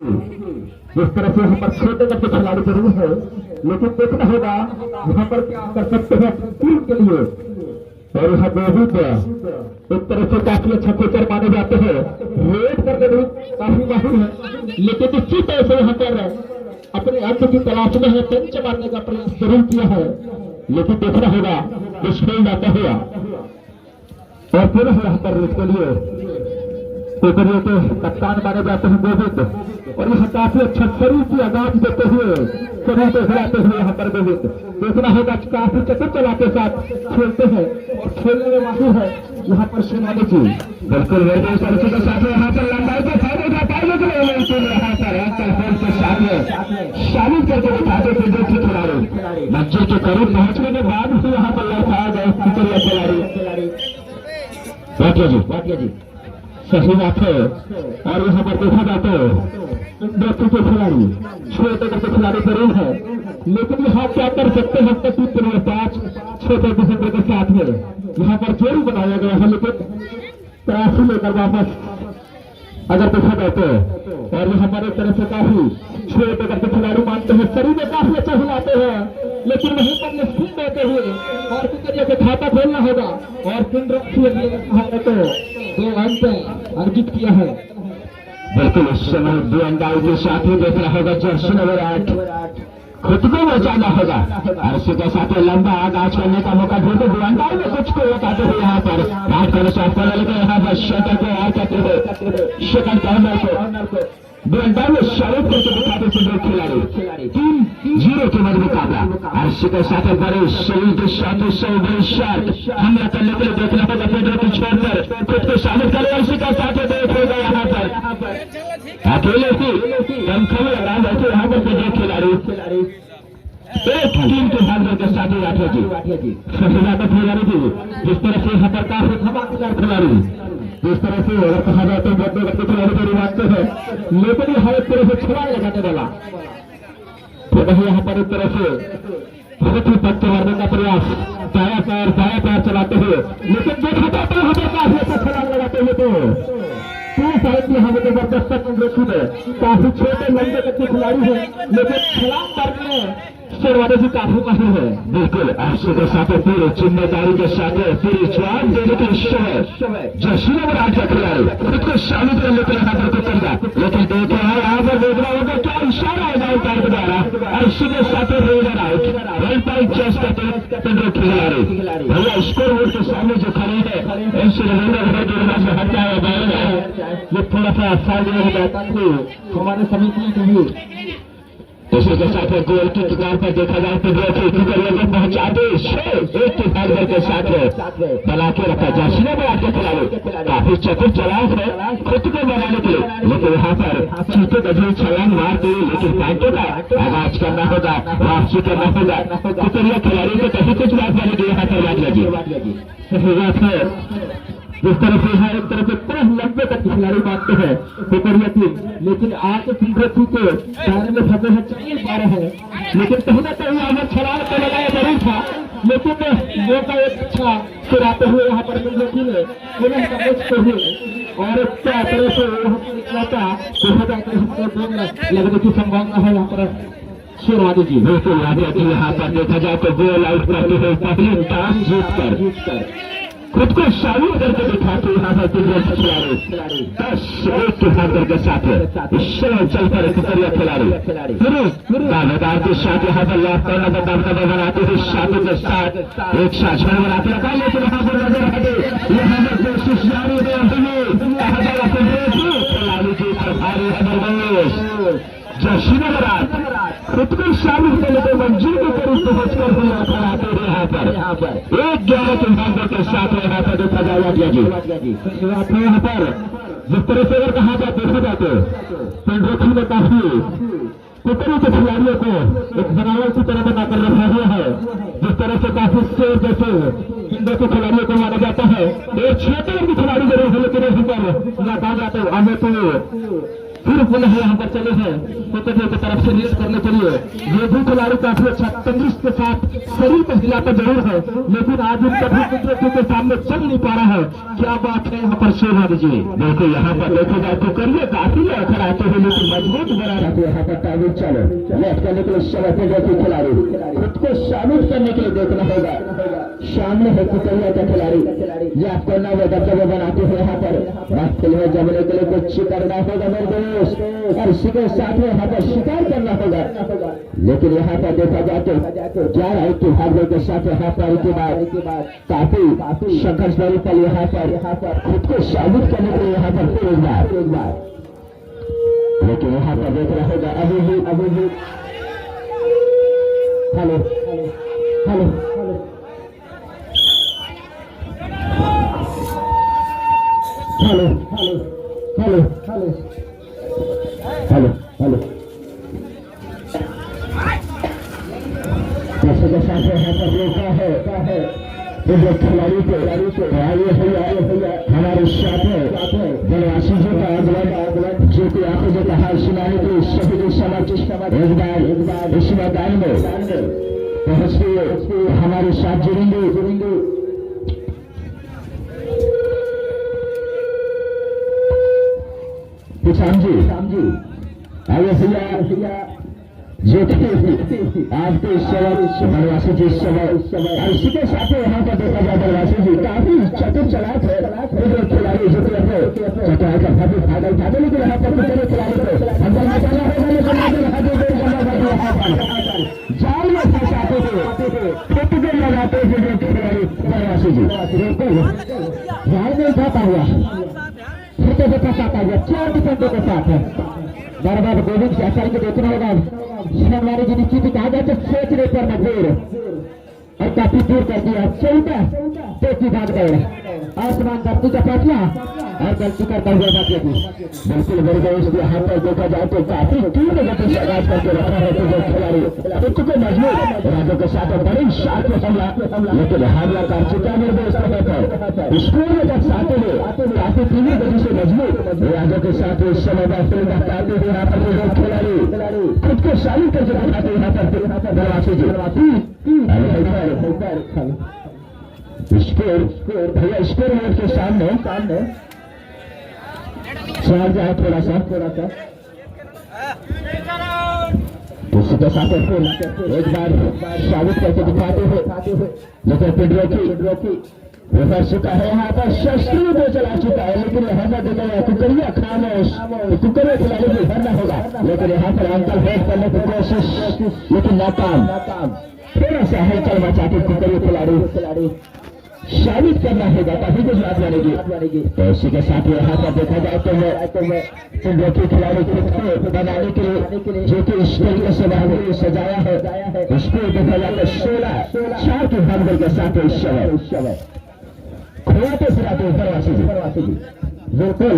जिस तरह से यहाँ पर छोटे करके खिलाड़ी जरूर है, लेकिन देखना होगा यहाँ पर क्या कर सकते हैं टीम के लिए। और यहाँ बहुत एक तरह से काफी अच्छा कोचर माने जाते हैं, रेड करने में काफी माहिर है, लेकिन इसी तरह से यहाँ पर अपने अंत की तलाश में है, पंच मारने का प्रयास जरूर किया है, लेकिन देखना होगा इस फील्ड आता हुआ। और फिर यहाँ पर इसके लिए पोखरियों के कप्तान माने जाते हैं गोविंद, और यहाँ काफी अच्छा शरीर की आगाज देते हुए शरीर को हिलाते हुए यहाँ पर गोविंद देखना होगा काफी चक्कर चलाते साथ खेलते हैं और खेलने में माहिर है यहाँ पर शिवानी जी। बिल्कुल के साथ यहाँ पर लंबाई के फायदे उठाने के लिए यहाँ पर अंकल फोन के साथ शामिल करके दिखाते थे जो खिलाड़ी मंजिल के करीब पहुंचने के बाद भी यहाँ पर लौटाया गया खिलाड़ी जी सही बात है। और यहाँ पर देखा जाता है बच्चों के खिलाड़ी छोटे करके खिलाड़ी जरूर है, लेकिन यहाँ क्या कर सकते हैं 5 छोटे दिसंबर के साथ में यहाँ पर जोड़ी बनाया गया है, लेकिन तराशी लेकर वापस अगर देखा जाए तो। और यहाँ पर एक तरह से काफी छोटे करके खिलाड़ी मानते हैं, शरीर में काफी अच्छा हिलाते हैं, लेकिन वहीं पर निश्चित रहते हुए और कुछ से खाता खोलना होगा। और तो 2 अंक अर्जित किया है। बिल्कुल इस समय 2 अंदाज के साथ ही देखना होगा जर्सी नंबर 8 खुद को बचाना होगा और इसी के साथ लंबा आगाज करने का मौका ढूंढते 2 अंदाज में कुछ को बताते हुए यहाँ पर आठ करने से यहाँ पर शटर को यार करते हुए सेकंड कॉर्नर को 2 अंदाज में शारिक करके दिखाते से 2 खिलाड़ी 3-0 के मध्य मुकाबला। और इसी के साथ बड़े शरीर के साथ हमला करने के लिए देखना होगा पेड्रो को छोड़कर खुद को शामिल करें। इसी के साथ देखोगा यहाँ पर अकेले ही कम लगा बैठे यहाँ पर 2 खिलाड़ी एक टीम के भागने के साथ ही राठौर जी खिलाड़ी जी जिस तरह से यहाँ पर काफी धमाकेदार खिलाड़ी जिस तरह से अगर कहा जाए तो बड़े बच्चे खिलाड़ी जरूर मानते हैं, लेकिन यहाँ एक तरह से छुड़ाई लगाने वाला तो वही यहाँ पर एक तरह से बहुत ही पत्ते मारने का प्रयास दाया पैर चलाते हुए, लेकिन देखा जाता है हमें काफी अच्छा छलांग लगाते हुए तो साइड में हमें जबरदस्त काफी छोटे लंबे तक के खिलाड़ी है, लेकिन छलांग करने शेरवानी जी काफी माहिर है। बिल्कुल आंसू के साथ पूरी जिम्मेदारी के साथ पूरी जवाब देने के समय जर्सी नंबर 8 का खिलाड़ी खुद को शामिल करने के यहाँ पर करेगा, लेकिन देखो यहाँ पर देखना होगा क्या इशारा है गाँव कार द्वारा। और इसी के साथ रेडर आउट 1 पॉइंट चेस का पेड्रो खिलाड़ी भैया स्कोर बोर्ड के सामने जो खड़े है इनसे से हट जाएगा, ये थोड़ा सा फायदे हो जाता है हमारे समिति के लिए। इसी के साथ गोल की किनार पर देखा जाए तो पहुंचाते एक के भागने के साथ बना के रखा जर्सी नंबर 8 के खिलाड़ी काफी चतुर चलाक है खुद को बनाने के लिए, लेकिन यहाँ पर छूटे गजरी छलांग मारते लेकिन पॉइंटों का आगाज करना होगा, वापसी करना होगा। कुतरिया खिलाड़ी को कहीं कुछ बात बनेगी यहाँ पर लगी सही बात है। जिस तरह से है एक तरह से पूरा लंबे तक खिलाड़ी मानते हैं पोखरिया टीम, लेकिन आज सीधे के दायरे में फंसे हैं 4 बार है, लेकिन कहीं ना कहीं हमें छलांग तो लगाया जरूर था, लेकिन वो का एक अच्छा सिराते हुए यहाँ पर ने पुनः समझते हुए और क्या तरह से यहाँ पर निकला था देखा जाता है लगने की संभावना है यहाँ पर शेरवानी जी। बिल्कुल यहाँ पर देखा जाए तो गोल आउट करते हुए पहले टॉस जीत कर खुद को शामिल करके दिखाते यहाँ पर खिलाड़ी 10-1 के भागने के साथ चलकर कुतरिया खिलाड़ी फिर दावेदार के साथ यहाँ पर लौट करना दबदबा बनाते हुए शामिल के साथ एक साथ बनाते रखा, लेकिन यहाँ पर नजर हटे यहाँ पर कोशिश जारी खिलाड़ी की भारी जर्सी नंबर 8 खुद को शामिल करने के मंजिल के करीब पहुंचकर हुए खड़ाते हैं यहाँ पर 1-11 के भागने के साथ यहाँ पर देखा जाएगा यहाँ पर जिस तरह से अगर कहा जाए देखा जाते पेड्रो ने काफी कुतरी के खिलाड़ियों को एक बनावट की तरह बनाकर रखा हुआ है, जिस तरह से काफी शेर जैसे इंडो के खिलाड़ियों को माना जाता है। एक छोटे के खिलाड़ी जरूर है, लेकिन यहीं पर नाकाम जाते हमें तो फिर पुनः यहाँ पर चले हैं कोतवाली की तरफ से रीच करने के लिए। ये भी खिलाड़ी काफी अच्छा तंदुरुस्त के साथ शरीर को हिलाता जरूर है, लेकिन आज उनका भी कुदरती के सामने चल नहीं पा रहा है। क्या बात है यहाँ पर शोभा जी। देखो यहाँ पर देखो जाए तो करिए काफी अखर आते हैं, लेकिन मजबूत बना रहा यहाँ पर ताबीज चलो लेफ्ट करने के लिए समय देखो खिलाड़ी खुद को शामिल करने के लिए देखना होगा। सामने है कुतरिया का खिलाड़ी, ये आपको नवे दबदबे बनाते हुए यहाँ पर में जमने के लिए कुछ करना होगा मेरे दोस्त, और इसी के साथ में यहाँ पर शिकार करना होगा। लेकिन यहाँ पर देखा जाए तो 11 के भागने के साथ यहाँ पर के बाद काफी संघर्ष भरी पल यहाँ पर खुद को साबित करने के लिए यहाँ पर फिर एक बार, लेकिन यहाँ पर देख रहा होगा अभी भी hello hello hello hello hello hello hello जैसे के साथ यहाँ पर रोका है जो खिलाड़ी को आइए भैया हमारे साथ है बनवासी जी का आंदोलन जो कि आपको जो कहा सुनाने की सभी समाज एक बार इस मैदान में पहुँच के हमारे साथ जुड़ेंगे। किसान जी आइए भैया जो आपके इस समय बनवासी जी इसी के साथ यहाँ पर देखा जाए बनवासी जी काफी चतुर चलाक है खिलाड़ी जो चतुराई का भव्य फायदा उठाते, लेकिन यहाँ पर कितने खिलाड़ी को अंदर निकाला होगा जाल में फंसाते थे लगाते थे जो खिलाड़ी बनवासी जी जाल में उठाता हुआ छोटे से फंसाता हुआ 4 डिफेंडर के साथ है। बराबर गोविंद से आचार्य को देखना होगा हमारे जी निश्चित कहा जाए तो सोचने पर मजबूर और काफी दूर कर दिया। चौथा तो भाग गए आसमान धरती का पाटिया और गलती करता हुआ बात बिल्कुल बड़ी दोस्त यहाँ पर देखा जाए तो काफी तीव्र गति से आगाज करके रखा है तो जो खिलाड़ी चुके मजबूत राजों के साथ बड़ी शार्प हमला, लेकिन हमला कर चुका मेरे दोस्त स्कूल में जब आते हुए काफी तीव्र गति से मजबूत राजों के साथ इस समय आते हुए यहाँ पर जो खिलाड़ी खुद को शामिल करके दिखाते यहाँ पर बनवासी जी भैया स्कोर बोर्ड के सामने सवाल जाए थोड़ा सा उसी के साथ एक बार साबित करके दिखाते हुए लेकिन पिड्रोकी उभर चुका है यहाँ पर शस्त्र को चला चुका है, लेकिन यहाँ पर देखा कुकरिया खामोश कुकरिया खिलाड़ी को भरना होगा, लेकिन यहाँ पर अंकल हेड करने की कोशिश लेकिन नाकाम। थोड़ा सा हलचल मचाते कुकरिया खिलाड़ी साबित करना होगा तभी कुछ बात बनेगी। तो इसी के साथ यहाँ पर देखा जाए तो जो खिलाड़ी खुद को बनाने के लिए जो कि इस तरीके से वह सजाया है उसको देखा जाए तो 16 के बंदर के साथ इस समय खोते फिराते बनवासी जी बिल्कुल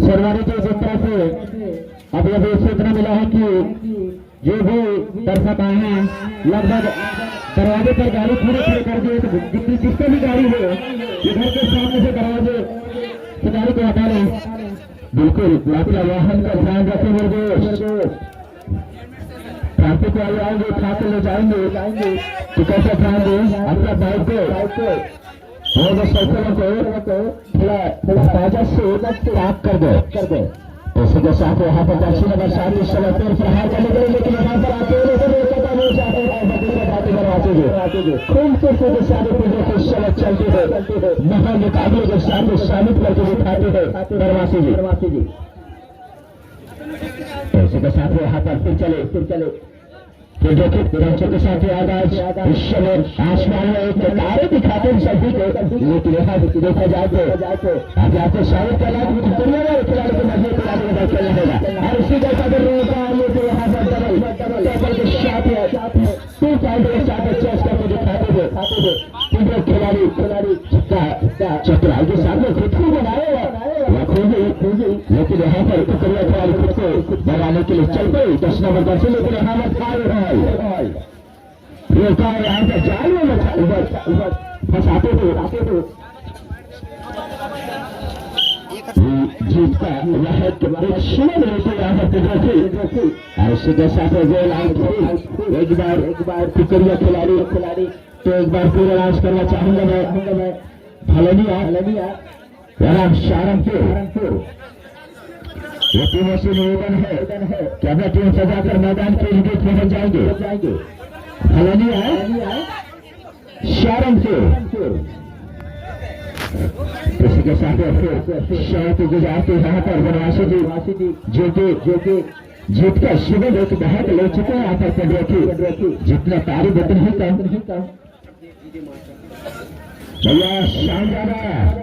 शेरवानी की जिस तरह से अभी सूचना मिला है कि जो भी दर्शक आए हैं लगभग दरवाजे पर गाड़ी खड़े कर दिए, तो जिससे भी गाड़ी हो इधर के सामने से दरवाजे से गाड़ी को हटा लें। बिल्कुल अपना वाहन का ध्यान रखें मेरे दोस्त, ट्रैफिक वाले आएंगे उठा के ले जाएंगे तो कैसे ध्यान दें अपना बाइक को और साइकिलों को थोड़ा हिफाजत से साफ कर दो। इसी के साथ यहाँ पर 10 नंबर 7 इस समय पर प्रहार करने के लिए, लेकिन यहाँ पर आते चलते हैं महा मुकाबले के सामने शामिल करके दिखाते हैं बनवासी जी। इसी के साथ यहाँ पर फिर चले तो देखिए रंचों के साथ आगाज इस समय आसमान में एक तारे दिखाते हैं सभी को, लेकिन यहाँ देखा जाए तो आज आपको सारे दुनिया वाले खिलाड़ी को मजबूत खिलाड़ी में खेलना होगा और इसी का यहाँ पर के साथ 2 पॉइंट के साथ चेस करके दिखाते हुए खिलाड़ी चतुराई के साथ में खुद को बनाए लेकिन यहाँ पर खिलाड़ी खुद को बनाने के लिए चल गई 10 नंबर पर से, लेकिन यहाँ पर यहाँ पर जाल में फंसाते थे जीत का वह एक शुभ रहते यहाँ पर और उसी के साथ गोल आउट एक बार टिकरिया खिलाड़ी तो एक बार पूरा लॉन्च करना चाहूंगा मैं भलनिया वराम शारंगपुर ये टीमों से निवेदन है कि अपना टीम सजाकर मैदान के लिए पहुंच जाएंगे भलनिया शारंगपुर इसी के साथ शौक गुजारते यहाँ पर बनवासी जी जो कि जीत का शिविर एक बहुत ले चुके हैं यहाँ पर पंड्रोकी जितना तारीफ उतना ही कम भैया शानदार